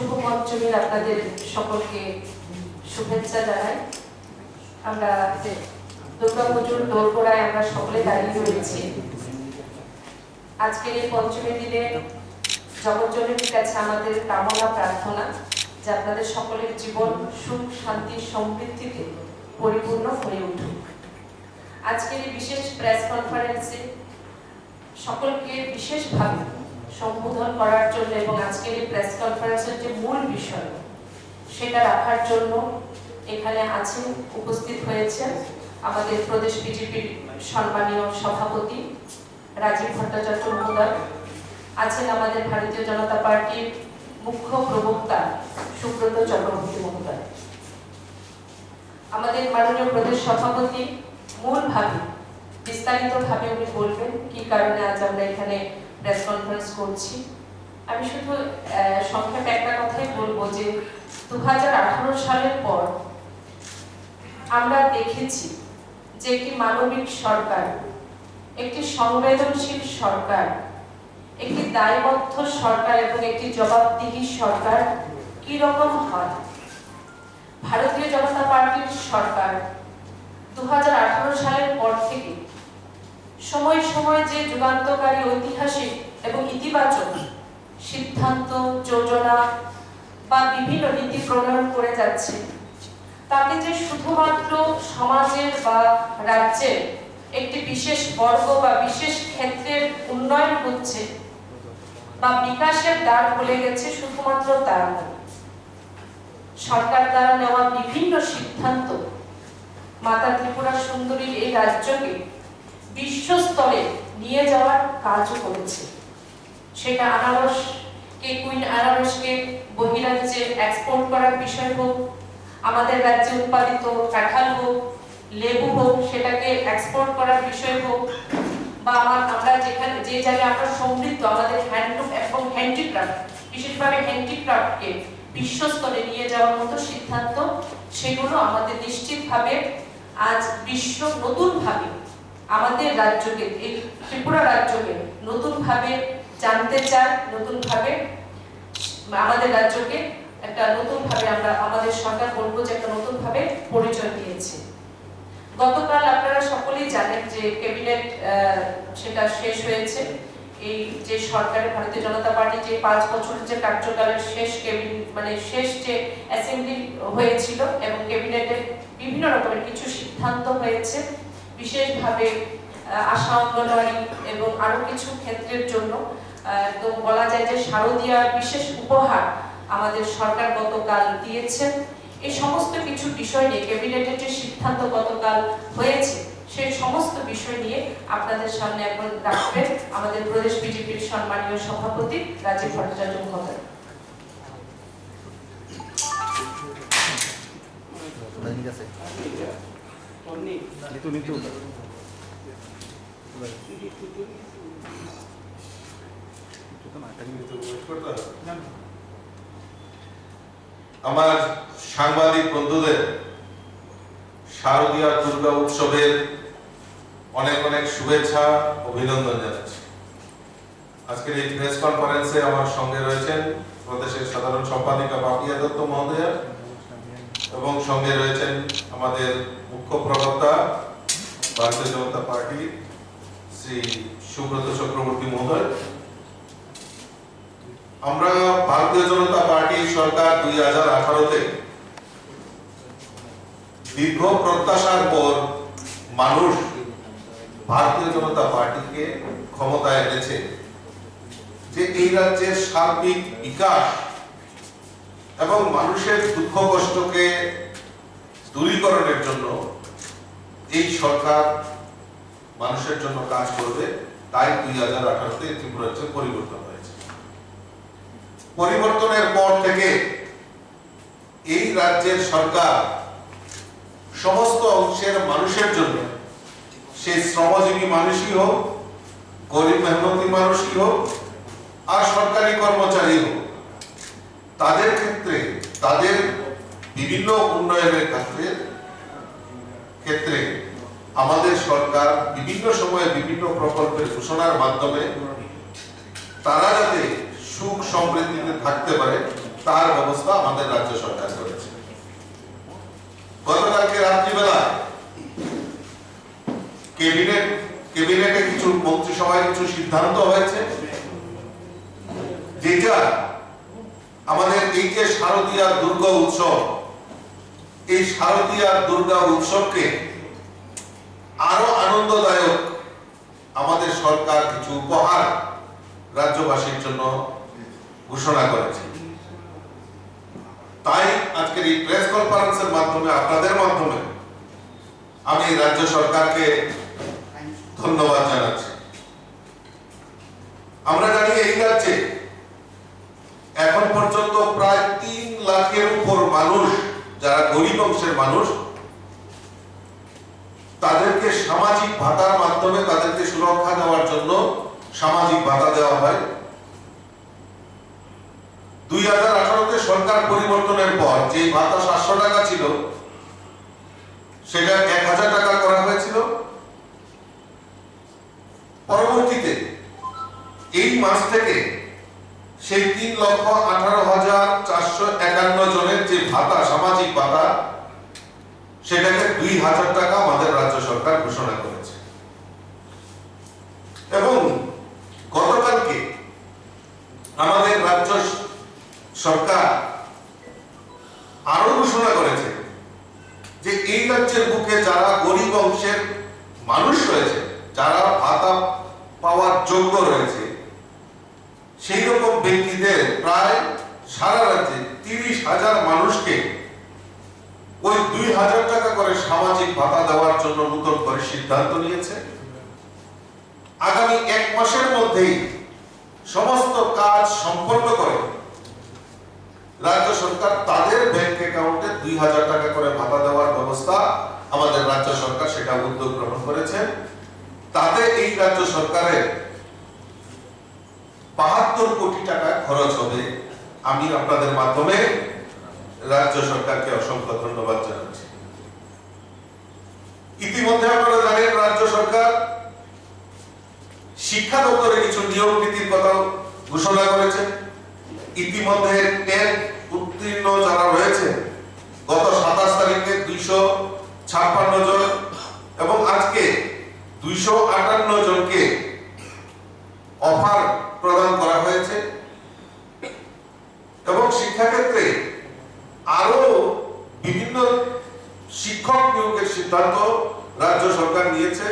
শুভ পঞ্চমীর আপনাদের সকলকে শুভেচ্ছা জানাই। আমরা দুর্গাপুজোর দোরগোড়ায় আমরা সকলে দাঁড়িয়ে রয়েছি। আজকের এই পঞ্চমী দিনে জগৎজননীর কাছে আমাদের কামনা প্রার্থনা যে আপনাদের সকলের জীবন সুখ শান্তি সমৃদ্ধিতে পরিপূর্ণ হয়ে উঠুক। আজকের এই বিশেষ প্রেস কনফারেন্সে সকলকে বিশেষভাবে সম্বোধন করার জন্য এবং আজকের এই প্রেস কনফারেন্সের যে মূল বিষয় সেটা রাখার জন্য এখানে আছেন, উপস্থিত হয়েছেন আমাদের প্রদেশ বিজেপির সম্মানীয় সভাপতি রাজীব ভট্টাচার্য মহোদয়, আছেন আমাদের ভারতীয় জনতা পার্টির মুখ্য প্রবক্তা সুব্রত চক্রবর্তী মহোদয়, আমাদের মাননীয় প্রদেশ সভাপতি মূলভাবে বিস্তারিতভাবে উনি বলবেন কি কারণে আজ আমরা এখানে প্রেস কনফারেন্স করছি। আমি শুধু সংক্ষেপে একটা কথাই বলবো যে 2018 সালের পর আমরা দেখেছি যে একটি মানবিক সরকার, একটি সংবেদনশীল সরকার, একটি দায়বদ্ধ সরকার এবং একটি জবাবদিহি সরকার কি রকম হয়। ভারতীয় জনতা পার্টির সরকার 2018 সালের পর থেকে সময় সময় যে যুগান্তকারী ঐতিহাসিক এবং ইতিবাচক সিদ্ধান্ত, যোজনা বা বিভিন্ন নীতি প্রণয়ন করে যাচ্ছে, তাতে যে শুধুমাত্র সমাজের বা রাজ্যের একটি বিশেষ বর্গ বা বিশেষ ক্ষেত্রের উন্নয়ন হচ্ছে বা বিকাশের দ্বার খুলে গেছে, শুধুমাত্র তা নয়, সরকার দ্বারা নেওয়া বিভিন্ন সিদ্ধান্ত মাতা ত্রিপুরা সুন্দরীর এই রাজ্যকে বিশ্বস্তরে নিয়ে যাওয়ার কাজও করেছে। সেটা কুইন আনারসকে বহিরাজ্যে এক্সপোর্ট করার বিষয় হোক, আমাদের রাজ্যে উৎপাদিত কাঁঠাল হোক, লেবু হোক, সেটাকে এক্সপোর্ট করার বিষয় হোক, বা আমরা যেখানে যে জায়গায় আমরা সমৃদ্ধ আমাদের হ্যান্ডলুম এবং হ্যান্ডিক্রাফট, বিশেষভাবে হ্যান্ডিক্রাফটকে বিশ্বস্তরে নিয়ে যাওয়ার মতো সিদ্ধান্ত, সেগুলো আমাদের নিশ্চিতভাবে আজ বিশ্ব নতুনভাবে আমাদের রাজ্যকে, এই ত্রিপুরা রাজ্যকে নতুনভাবে জানতে চায়, নতুনভাবে আমাদের রাজ্যকে একটা নতুনভাবে আমরা আমাদের সরকার বলবো যে একটা নতুনভাবে পরিচয় দিয়েছে। গতকাল আপনারা সকলেই জানেন যে ক্যাবিনেট সেটা শেষ হয়েছে। এই যে সরকারের ভারতীয় জনতা পার্টি যে 5 বছরের যে কার্যকালের শেষ শেষ যে অ্যাসেম্বলি হয়েছিল এবং ক্যাবিনেটের বিভিন্ন রকমের কিছু সিদ্ধান্ত হয়েছে, বিশেষভাবে আশা অঙ্গনওয়াড়ি এবং আরো কিছু ক্ষেত্রের জন্য তো বলা যায় যে শারদীয়ার বিশেষ উপহার আমাদের সরকার গতকাল দিয়েছেন। এই সমস্ত কিছু বিষয় নিয়ে ক্যাবিনেটের যে সিদ্ধান্ত গতকাল হয়েছে সেই সমস্ত বিষয় নিয়ে আপনাদের সামনে এখন রাখবেন আমাদের প্রদেশ বিজেপির সম্মানীয় সভাপতি রাজীব ভট্টাচার্য মহোদয়। আমার সাংবাদিক বন্ধুদের শারদীয়া দুর্গা উৎসবের অনেক অনেক শুভেচ্ছা, অভিনন্দন জানাচ্ছি। আজকের এই প্রেস কনফারেন্সে আমার সঙ্গে রয়েছেন প্রদেশের সাধারণ সম্পাদিকা পাপিয়া দত্ত মহোদয়া এবং সঙ্গে রয়েছেন আমাদের মুখ্য প্রবক্তা ভারতীয় জনতা পার্টি শ্রী সুব্রত চক্রবর্তী মহোদয়। আমরা ভারতীয় জনতা পার্টি সরকার 2018-তে দীর্ঘ প্রত্যাশার পর মানুষ ভারতীয় জনতা পার্টিকে ক্ষমতায় এনেছে যে এই রাজ্যের সার্বিক বিকাশ এবং মানুষের দুঃখ কষ্টকে দূরীকরণের জন্য এই সরকার মানুষের জন্য কাজ করবে। তাই 2018-তে ত্রিপুরা রাজ্যে পরিবর্তন হয়েছে। পরিবর্তনের পর থেকে এই রাজ্যের সরকার সমস্ত অংশের মানুষের জন্য, সেই শ্রমজীবী মানুষই হোক, গরিব মেহনতি মানুষই হোক, আর সরকারি কর্মচারী হোক, তাদের ক্ষেত্রে তাদের বিভিন্ন উন্নয়নের ক্ষেত্রে আমাদের সরকার বিভিন্ন সময়ে বিভিন্ন প্রকল্পের ঘোষণার মাধ্যমে তারা যাতে সুখ সমৃদ্ধিতে থাকতে পারে তার ব্যবস্থা আমাদের রাজ্য সরকার করেছে। গতকালকে রাত্রিবেলা ক্যাবিনেটে কিছু মন্ত্রিসভায় কিছু সিদ্ধান্ত হয়েছে, যেটা আমাদের এই যে শারদীয়া দুর্গা উৎসব, এই শারদীয়া দুর্গা উৎসবকে আরো আনন্দদায়ক আমাদের সরকার কিছু উপহার রাজ্যবাসীর জন্য ঘোষণা করেছে। তাই আজকের এই প্রেস কনফারেন্সের মাধ্যমে, আপনাদের মাধ্যমে আমি রাজ্য সরকারকে ধন্যবাদ জানাচ্ছি। আমরা জানি এই রাজ্যে এখন পর্যন্ত প্রায় 3 লাখের উপর মানুষ, যারা গরিব অংশের মানুষ, তাদেরকে সামাজিক ভাতার মাধ্যমে তাদেরকে সুরক্ষা দেওয়ার জন্য সামাজিক ভাতা দেওয়া হয়। 2018-তে সরকার পরিবর্তনের পর যে ভাতা 700 টাকা ছিল, সেটা 1000 টাকা করা হয়েছিল। পরবর্তীতে এই মাস থেকে সেই 3,18,451 জনের যে ভাতা, সামাজিক ভাতা, সেটাকে 2000 টাকা আমাদের রাজ্য সরকার ঘোষণা করেছে। এবং গতকালকে আমাদের রাজ্য সরকার আরো ঘোষণা করেছে যে এই রাজ্যের বুকে যারা গরিব অংশের মানুষ রয়েছে, যারা ভাতা পাওয়ার যোগ্য রয়েছে, সেই রকম ব্যক্তিদের প্রায় সারা রাজ্যে 30,000 মানুষকে ওই 2000 টাকা করে সামাজিক ভাতা দেওয়ার জন্য নতুন করে সিদ্ধান্ত নিয়েছে। আগামী 1 মাসের মধ্যেই সমস্ত কাজ সম্পন্ন করে রাজ্য সরকার তাদের ব্যাংক অ্যাকাউন্টে 2000 টাকা করে ভাতা দেওয়ার ব্যবস্থা আমাদের রাজ্য সরকার সেটা উদ্যোগ গ্রহণ করেছে। তাতে এই রাজ্য সরকারের 72 কোটি টাকা খরচ হবে। আমি আপনাদের মাধ্যমে রাজ্য সরকারকে অসংখ্য ধন্যবাদ জানাচ্ছি। ইতিমধ্যে আপনারা জানেন রাজ্য সরকার শিক্ষা দপ্তরে কিছু নিয়ম নীতির কথা ঘোষণা করেছে। ইতিমধ্যে 10 উত্তীর্ণ যারা রয়েছে, গত 27 তারিখে 256 জন এবং আজকে 258 জনকে অফার প্রদান করা হয়েছে। এবং শিক্ষাক্ষেত্রে আরো বিভিন্ন শিক্ষক নিয়োগের সিদ্ধান্ত রাজ্য সরকার নিয়েছে।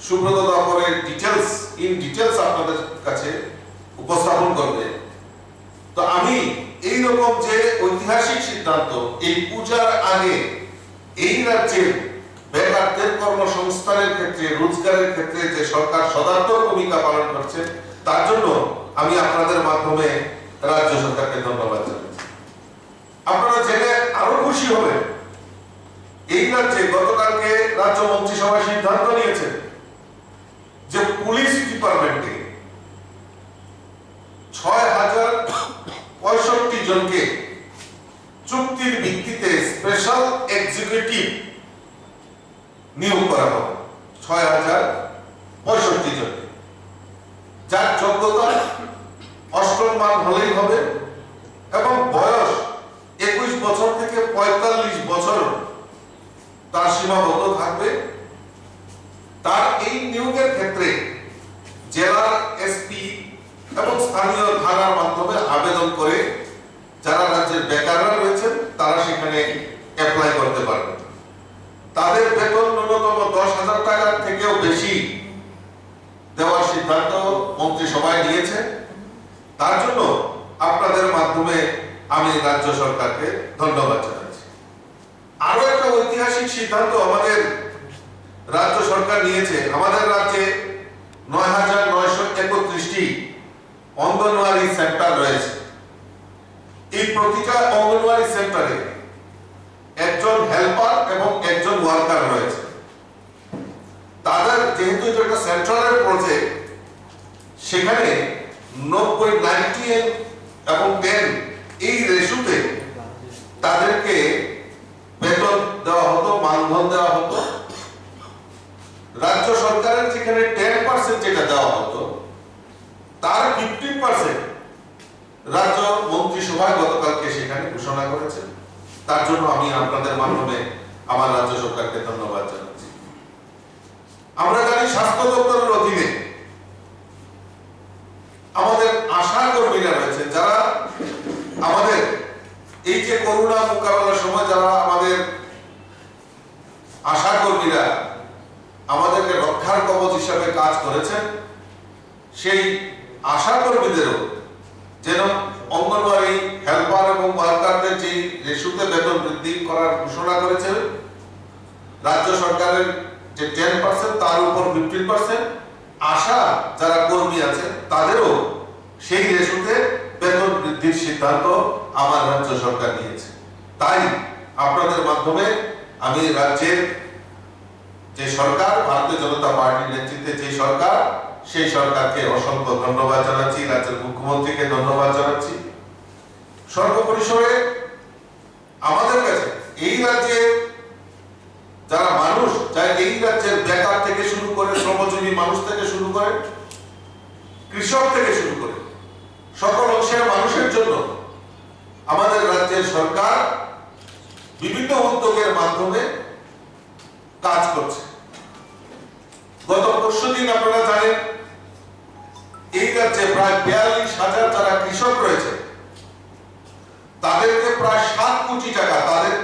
সুব্রত দা পরে ডিটেলস আপনাদের কাছে উপস্থাপন করবে। তো আমি এই রকম যে ঐতিহাসিক সিদ্ধান্ত, এই পূজার আগে এই রাজ্যের বেকারদের কর্মসংস্থানের ক্ষেত্রে, রোজগারের ক্ষেত্রে যে সরকার সদার্থক ভূমিকা পালন করছে, তার জন্য আমি আপনাদের মাধ্যমে রাজ্য সরকারকে ধন্যবাদ জানাচ্ছি। আপনারা জেনে আরো খুশি হবেন, এই রাজ্যে গতকালকে রাজ্য মন্ত্রিসভা সিদ্ধান্ত নিয়েছে যে পুলিশ ডিপার্টমেন্টে 6065 জনকে চুক্তির ভিত্তিতে স্পেশাল এক্সিকিউটিভ নিয়োগ করা হবে। 6065 জনকে, যার যোগ্যতা 8ম মান হলেই হবে এবং বয়স 21 বছর থেকে 45 বছর তার সীমাবদ্ধ থাকবে। তার এই নিয়োগের ক্ষেত্রে জেলার এসপি এবং স্থানীয় থানার মাধ্যমে আবেদন করে যারা রাজ্যের বেকাররা রয়েছেন তারা সেখানে অ্যাপ্লাই করতে পারবে। তাদের বেতন ন্যূনতম 10,000 টাকার থেকেও বেশি দেওয়ার সিদ্ধান্ত মন্ত্রিসভায় নিয়েছে। তার জন্য আপনাদের মাধ্যমে আমি রাজ্য সরকারকে ধন্যবাদ জানাচ্ছি। আরো একটা ঐতিহাসিক সিদ্ধান্ত আমাদের রাজ্য সরকার নিয়েছে। আমাদের রাজ্যে 9,931টি অঙ্গনওয়াড়ি সেন্টার রয়েছে। এই প্রতিটা অঙ্গনওয়াড়ি সেন্টারে একজন হেল্পার এবং একজন ওয়ার্কার রয়েছে। তাদের যেহেতু এটা একটা সেন্ট্রালের প্রজেক্ট, সেখানে 90, 90 এবং 10 এই রেশিওতে তাদেরকে বেতন দেওয়া হতো, মানধন দেওয়া হতো। রাজ্য সরকারের যেখানে 10% যেটা দেওয়া হতো, তার 15% রাজ্য রাজ্য মন্ত্রিসভায় গতকালকে সেখানে ঘোষণা করেছে। তার জন্য আমি আপনাদের মাধ্যমে আমার রাজ্য সরকারকে ধন্যবাদ জানাচ্ছি। আমরা জানি স্বাস্থ্য দপ্তরের অধীনে আমাদের আশা কর্মীরা রয়েছে, যারা আমাদের এই যে করোনা মোকাবেলার সময় যারা আমাদের আশা কর্মীরা আমাদেরকে রক্ষার কবচ হিসাবে কাজ করেছেন, সেই আশা কর্মীদেরও যেন অঙ্গনওয়াড়ি হেল্পার এবং ওয়ার্কারদের যে রেশুতে বেতন বৃদ্ধি করার ঘোষণা করেছে রাজ্য সরকারের, যে 10% তার উপর 15%, আশা যারা কর্মী আছে তাদেরও সেই রেশুতে বেতন বৃদ্ধির সিদ্ধান্ত আমার রাজ্য সরকার নিয়েছে। তাই আপনাদের মাধ্যমে আমি রাজ্যের যে সরকার, ভারতীয় জনতা পার্টির নেতৃত্বে যে সরকার, সেই সরকারকে অসংখ্য ধন্যবাদ জানাচ্ছি, রাজ্যের মুখ্যমন্ত্রীকে ধন্যবাদ জানাচ্ছি। সর্বপরিসরে আমাদের কাছে এই রাজ্যে যারা মানুষ, যারা এই রাজ্যের বেকার থেকে শুরু করে, শ্রমজীবী মানুষ থেকে শুরু করে, কৃষক থেকে শুরু করে সকল অংশের মানুষের জন্য আমাদের রাজ্যের সরকার বিভিন্ন উদ্যোগের মাধ্যমে কাজ করছে। গত পরশুদিন আপনারা জানেন এই রাজ্যে প্রায় 42,000 যারা কৃষক রয়েছে তাদেরকে প্রায় 7 কোটি টাকা, তাদের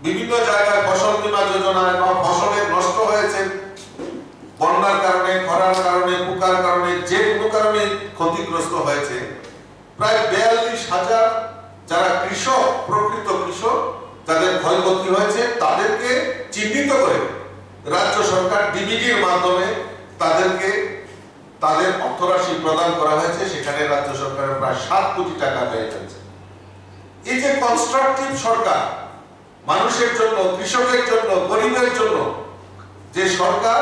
বিভিন্ন জায়গায় ফসল বীমা যোজনায় বা ফসলের নষ্ট হয়েছে বন্যার কারণে, খরার কারণে, পোকার কারণে, যে কোনো কারণে ক্ষতিগ্রস্ত হয়েছে, প্রায় 42,000 যারা কৃষক, প্রকৃত কৃষক, যাদের ক্ষয়ক্ষতি হয়েছে তাদেরকে চিহ্নিত করে রাজ্য সরকার ডিবিটির মাধ্যমে তাদেরকে তাদের অর্থরাশি প্রদান করা হয়েছে। সেখানে রাজ্য সরকারের প্রায় 7 কোটি টাকা ব্যয় হয়েছে। এই যে কনস্ট্রাকটিভ সরকার, মানুষের জন্য, কৃষকের জন্য, গরিবের জন্য যে সরকার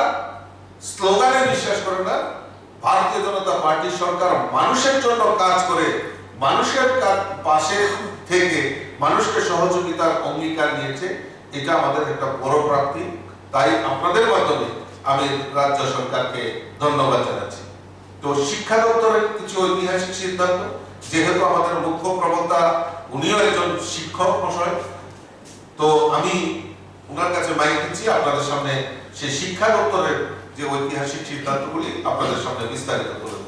স্লোগানে বিশ্বাস করে না, ভারতীয় জনতা পার্টির সরকার মানুষের জন্য কাজ করে, মানুষের পাশে থেকে মানুষকে সহযোগিতার অঙ্গীকার নিয়েছে। এটা আমাদের একটা বড় প্রাপ্তি। তাই আপনাদের মাধ্যমে আমি রাজ্য সরকারকে ধন্যবাদ জানাচ্ছি। তো শিক্ষা দপ্তরের কিছু ঐতিহাসিক সিদ্ধান্ত, যেহেতু আমাদের মুখ্য প্রবক্তা উনিও একজন শিক্ষক মশাই, তো আমি ওনার কাছে মাইক দিচ্ছি, আপনাদের সামনে সেই শিক্ষা দপ্তরের যে ঐতিহাসিক সিদ্ধান্তগুলি আপনাদের সামনে বিস্তারিত করে দেব।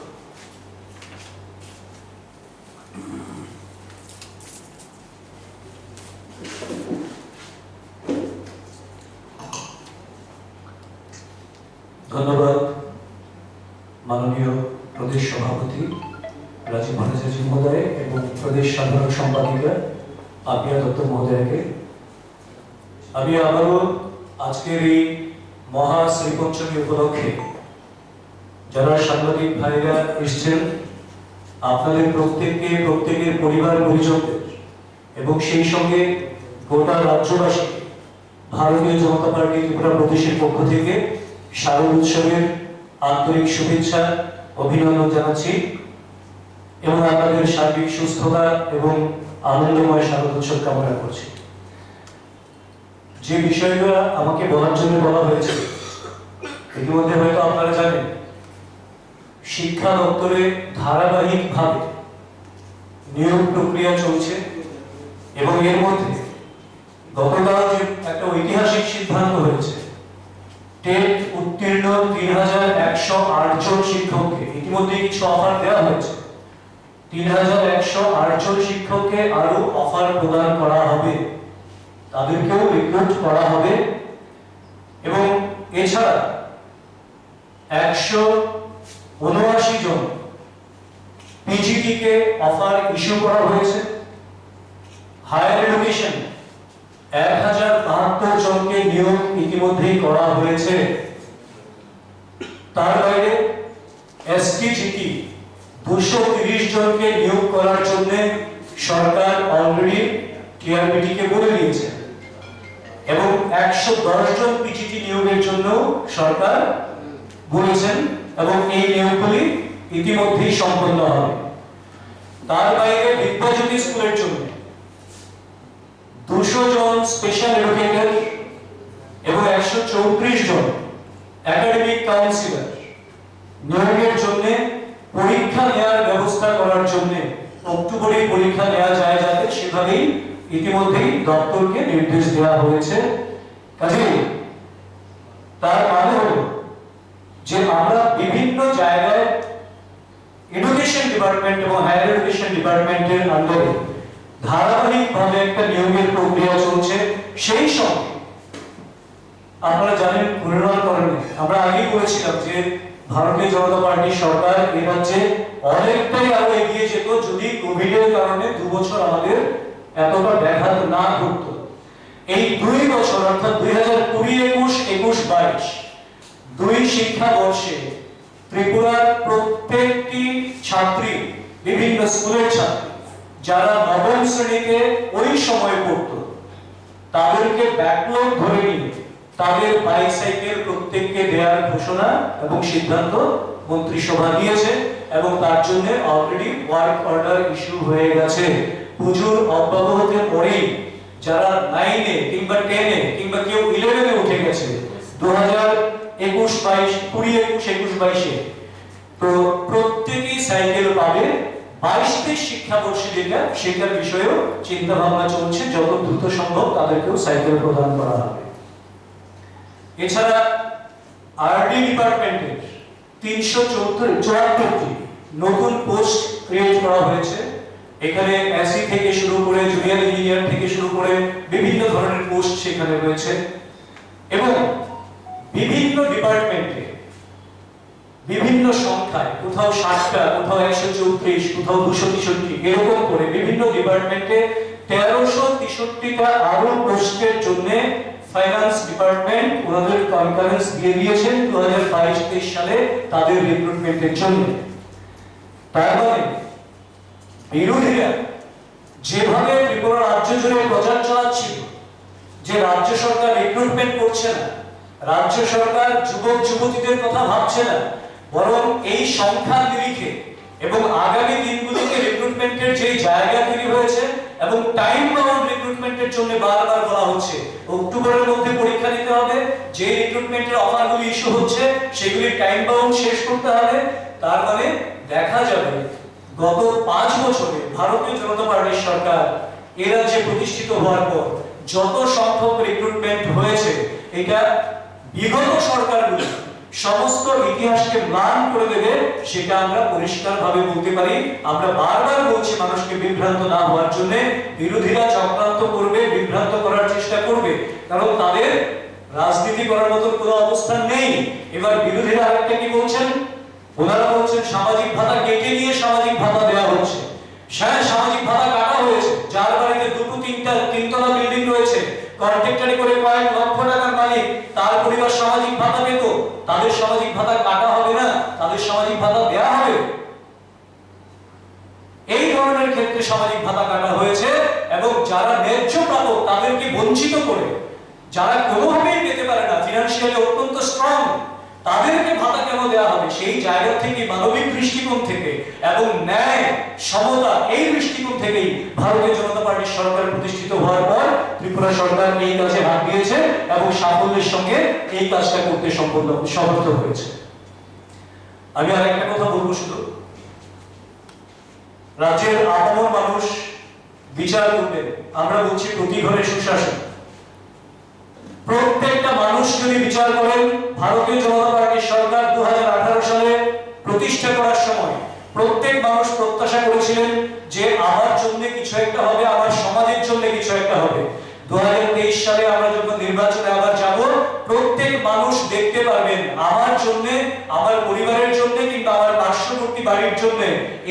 ধন্যবাদ মাননীয় প্রদেশ সভাপতি রাজীব ভট্টাচার্য মহোদয় এবং প্রদেশ সাধারণ সম্পাদিকা পাপিয়া দত্ত মহোদয়কে। আমি আবারও আজকের এই মহা শ্রীপঞ্চমী উপলক্ষে যারা সাংবাদিক ভাইরা এসছেন, আপনাদের প্রত্যেককে, প্রত্যেকের পরিবার পরিজনদের এবং সেই সঙ্গে গোটা রাজ্যবাসীকে ভারতীয় জনতা পার্টি ত্রিপুরা প্রদেশের পক্ষ থেকে শারদ উৎসবের আন্তরিক শুভেচ্ছা, অভিনন্দন জানাচ্ছি এবং আপনাদের সার্বিক সুস্থতা এবং আনন্দময় শারদ উৎসব কামনা করছি। যে বিষয়গুলো আমাকে বলার জন্য বলা হয়েছে, ইতিমধ্যে হয়তো আপনারা জানেন শিক্ষা দপ্তরে ধারাবাহিকভাবে নিয়োগ প্রক্রিয়া চলছে এবং এর মধ্যে গতকাল যে একটা ঐতিহাসিক সিদ্ধান্ত হয়েছে, টেট উত্তীর্ণ 3,108 জন শিক্ষককে ইতিমধ্যে কিছু অফার দেওয়া হয়েছে। 3,108 জন শিক্ষককে আরো অফার প্রদান করা হবে, তাদেরকেও রিক্রুট করা হবে এবং এছাড়া 179 জন পিজিটি কে অফার ইস্যু করা হয়েছে। হায়ার এডুকেশন 1072 জনকে নিয়োগ ইতিমধ্যেই করা হয়েছে। তার বাইরে এসটিজিটি 230 জনকে নিয়োগ করার জন্য সরকার অলরেডি টিআরবিটি কে বলে দিয়েছে এবং 110 জন পিজিটি নিয়োগের জন্য সরকার বলেছেন এবং এই নিয়োগগুলি ইতিমধ্যেই সম্পন্ন হবে। তার বাইরে বিদ্যাজ্যোতি স্কুলের জন্য 200 জন স্পেশাল এডুকেটর এবং 134 জন একাডেমিক কাউন্সিলর নিয়োগের জন্য পরীক্ষা নেওয়ার ব্যবস্থা করার জন্য অক্টোবরে পরীক্ষা নেওয়া যায় যাতে সেভাবেই ইতিমধ্যেই দপ্তরকে নির্দেশ দেওয়া হয়েছে। কাজেই তার মানে হলো যে আমরা বিভিন্ন জায়গায় এডুকেশন ডিপার্টমেন্ট এবং হায়ার এডুকেশন ডিপার্টমেন্টের আন্ডারে ধারাবাহিকভাবে একটা নিয়োগের প্রক্রিয়া চলছে। সেই সঙ্গে আপনারা জানেন ঘূর্ণন করেন, আমরা আগেই বলেছিলাম যে ভারতীয় জনতা পার্টি সরকার এ রাজ্যে অনেকটাই আরো এগিয়ে যেত যদি কোভিডের কারণে 2 বছর আমাদের এতটা ব্যাঘাত না ঘটতো। এই 2 বছর অর্থাৎ 2020-21-22 দুই শিক্ষাবর্ষে ত্রিপুরার প্রত্যেকটি ছাত্রী, বিভিন্ন স্কুলের ছাত্রী যারা নবম শ্রেণীতে ওই সময় পড়তো, তাদেরকে ব্যাকলগ ধরে নিয়ে তাদের বাইসাইকেল প্রত্যেককে দেওয়ার ঘোষণা এবং সিদ্ধান্ত মন্ত্রিসভা নিয়েছে এবং তার জন্য অলরেডি ওয়ার্ক অর্ডার ইস্যু হয়ে গেছে। পুজোর অব্যাহতির পরেই যারা 9-এ কিংবা 10-এ কিংবা কেউ 11-এ উঠে গেছে 2021-22 তো প্রত্যেকেই সাইকেল পাবে। 22-23 শিক্ষাবর্ষে যেটা সেটার বিষয়েও চিন্তা ভাবনা চলছে, যত দ্রুত সম্ভব তাদেরকেও সাইকেল প্রদান করা হবে। এছাড়া আরডি ডিপার্টমেন্টের 374টি নতুন পোস্ট ক্রিয়েট করা হয়েছে। এখানে এসি থেকে শুরু করে জুনিয়র ইঞ্জিনিয়ার থেকে শুরু করে বিভিন্ন ধরনের পোস্ট সেখানে রয়েছে এবং বিভিন্ন ডিপার্টমেন্টে বিভিন্ন সংখ্যায়, কোথাও 60টা, কোথাও 134, কোথাও 263, এরকম করে বিভিন্ন ডিপার্টমেন্টে 1363টা আরো পোস্টের জন্য ফাইন্যান্স ডিপার্টমেন্ট ওনাদের কনকারেন্স দিয়ে দিয়েছেন 2022-23 সালে তাদের রিক্রুটমেন্টের জন্য। তার মানে বিরোধীরা যেভাবে ত্রিপুরা রাজ্য জুড়ে প্রচার চালাচ্ছিল যে রাজ্য সরকার রিক্রুটমেন্ট করছে না, রাজ্য সরকার যুবক যুবতীদের কথা ভাবছে না, বরং এই সংখ্যার নিরিখে এবং আগামী দিনগুলোতে রিক্রুটমেন্টের যে জায়গা তৈরি হয়েছে এবং টাইম বাউন্ড রিক্রুটমেন্টের জন্য বারবার বলা হচ্ছে অক্টোবরের মধ্যে পরীক্ষা দিতে হবে, যে রিক্রুটমেন্টের অফারগুলি ইস্যু হচ্ছে সেগুলি টাইম বাউন্ড শেষ করতে হবে। তার মানে দেখা যাবে গত 5 বছরে ভারতীয় জনতা পার্টির সরকার এ রাজ্যে প্রতিষ্ঠিত হওয়ার পর যত সংখ্যক রিক্রুটমেন্ট হয়েছে এটা বিগত সরকারগুলি সমস্ত ইতিহাসকে ম্লান করে দেবে, সেটা আমরা পরিষ্কারভাবে বলতে পারি। আমরা বারবার বলছি মানুষকে বিভ্রান্ত না হওয়ার জন্য। বিরোধীরা চক্রান্ত করবে, বিভ্রান্ত করার চেষ্টা করবে, কারণ তাদের রাজনীতি করার মতো কোনো অবস্থান নেই। এবার বিরোধীরা আরেকটা কি বলছেন, ওনারা বলছেন সামাজিক ভাতা কেটে নিয়ে সামাজিক ভাতা দেওয়া হচ্ছে। হ্যাঁ, সামাজিক ভাতা কাটা হয়েছে। যার বাড়িতে 2-3তলা বিল্ডিং রয়েছে, কন্ট্রাক্টরি করে কয়েক লক্ষ টাকার মালিক, তার পরিবার সামাজিক ভাতা পেত, তাদের সামাজিক ভাতা কাটা হবে না, তাদের সামাজিক ভাতা দেওয়া হবে। এই ধরনের ক্ষেত্রে সামাজিক ভাতা কাটা হয়েছে এবং যারা ন্যায্য প্রাপক তাদেরকে বঞ্চিত করে, যারা কোনোভাবেই পেতে পারে না, ফিনান্সিয়ালি অত্যন্ত স্ট্রং, তাদেরকে ভাতা কেন দেওয়া হবে? সেই জায়গা থেকে, মানবিক দৃষ্টিকোণ থেকে এবং ন্যায় সমতা এই দৃষ্টিকোণ থেকেই ভারতীয় জনতা পার্টির সরকার প্রতিষ্ঠিত হওয়ার পর ত্রিপুরা সরকার এই কাজে হাত দিয়েছে এবং সাফল্যের সঙ্গে এই কাজটা করতে সমর্থ হয়েছে। আমি আরেকটা কথা বলবো, শুধু রাজ্যের আপামর মানুষ বিচার করবেন। আমরা বলছি প্রতি ঘরে সুশাসন। প্রত্যেকটা মানুষ যদি বিচার করেন, ভারতীয় জনতা পার্টির সরকার 2018 সালে প্রতিষ্ঠা করার সময় প্রত্যেক মানুষ প্রত্যাশা করেছিলেন যে আমার জন্য কিছু একটা হবে, আমার সমাজের জন্য কিছু একটা হবে। 2023 সালে আমরা যখন নির্বাচনে আবার যাব, প্রত্যেক মানুষ দেখতে পারবেন আমার জন্য, আমার পরিবারের জন্য কিংবা আমার পার্শ্ববর্তী বাড়ির জন্য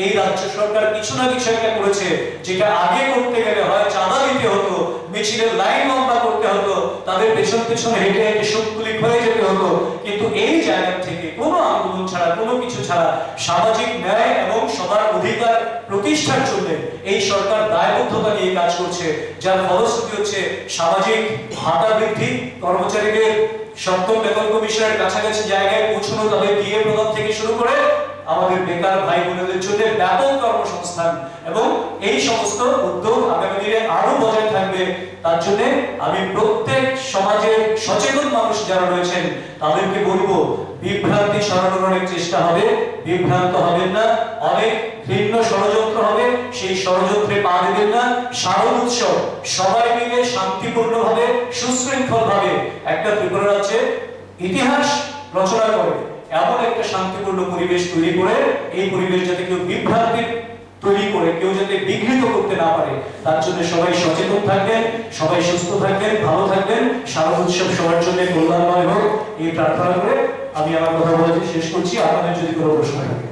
এই রাজ্য সরকার কিছু না কিছু একটা করেছে, যেটা আগে করতে গেলে হয় চাঁদা দিতে হতো, মিছিলের লাইন লম্বা করতে হতো, তাদের পেছন পেছন হেঁটে হেঁটে শোকতুলিত হয়ে যেতে হতো। কিন্তু এই জায়গা থেকে কোনো আন্দোলন ছাড়া, কোনো কিছু ছাড়া সামাজিক ন্যায় এবং সবার অধিকার প্রতিষ্ঠার জন্য এই সরকার দায়বদ্ধতা নিয়ে কাজ করছে, যার ফলশ্রুতি হচ্ছে সামাজিক ভাতা বৃদ্ধি, কর্মচারীদের 7ম বেতন কমিশনের কাছাকাছি জায়গায় পৌঁছানো, তাদের ডিএ প্রদান থেকে শুরু করে আমাদের বেকার ভাই বোনদের জন্য ব্যাপক কর্মসংস্থান এবং এই সমস্ত উদ্যোগ আগামী দিনে আরো বজায় থাকবে। তার জন্য আমি প্রত্যেক সমাজের সচেতন মানুষ যারা রয়েছেন তাদেরকে বলবো, বিভ্রান্তি সরানোর অনেক চেষ্টা হবে, বিভ্রান্ত হবেন না। অনেক ভিন্ন ষড়যন্ত্র হবে, সেই ষড়যন্ত্রে পা দেবেন না। শারদ উৎসব সবাই মিলে শান্তিপূর্ণভাবে সুশৃঙ্খলভাবে একটা ত্রিপুরা রাজ্যে ইতিহাস রচনা করে এমন একটা শান্তিপূর্ণ পরিবেশ তৈরি করে, এই পরিবেশ যাতে কেউ বিভ্রান্তি তৈরি করে কেউ যাতে বিঘ্নিত করতে না পারে, তার জন্য সবাই সচেতন থাকবেন, সবাই সুস্থ থাকবেন, ভালো থাকবেন। শারদ উৎসব সবার জন্য কল্যাণময় হোক এই প্রার্থনা করে আমি আমার কথা বলে শেষ করছি। আপনাদের যদি কোনো প্রশ্ন থাকে।